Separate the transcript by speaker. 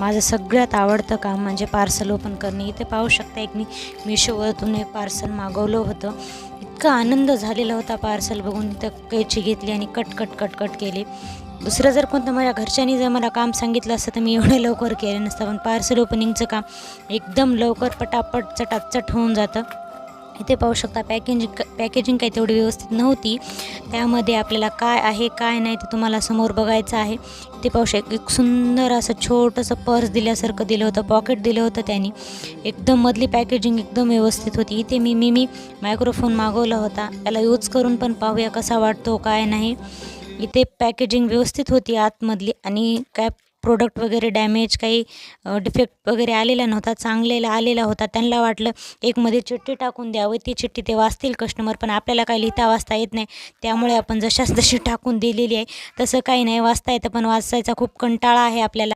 Speaker 1: माझं सगळ्यात आवडतं काम म्हणजे पार्सल ओपन करणे. इथे पाहू शकता एक मी मिशोवरून एक पार्सल मागवलं होतं. इतका आनंद झालेला होता पार्सल बघून. इथं कैची घेतली आणि कट केले. दुसरं जर कोणतं माझ्या घरच्यांनी जर मला काम सांगितलं असतं तर मी एवढं लवकर केलं नसतं. पण पार्सल ओपनिंगचं काम एकदम लवकर पटापट चटाचट होऊन जातं. इथे पाहू शकता पॅकेजिंग काही तेवढी व्यवस्थित नव्हती. त्यामध्ये आपल्याला काय आहे काय नाही ते तुम्हाला समोर बघायचं आहे. इथे पाहू शकता एक सुंदर असं छोटंसं पर्स दिल्यासारखं दिलं होतं, पॉकेट दिलं होतं त्यांनी. एकदम मधली पॅकेजिंग एकदम व्यवस्थित होती. इथे मी मायक्रोफोन मागवला होता. त्याला यूज करून पण पाहूया कसा वाटतो काय नाही. इथे पॅकेजिंग व्यवस्थित होती आतमधली आणि काय प्रोडक्ट वगैरे डॅमेज काही डिफेक्ट वगैरे आलेला नव्हता, चांगलेला आलेला होता. त्यांना वाटलं एकमध्ये चिठ्ठी टाकून द्यावी, ती चिठ्ठी ते वाचतील कस्टमर, पण आपल्याला काही लिहिता वाचता येत नाही. त्यामुळे आपण जशास तशी टाकून दिलेली आहे. तसं काही नाही, वाचता येतं पण वाचायचा खूप कंटाळा आहे आपल्याला.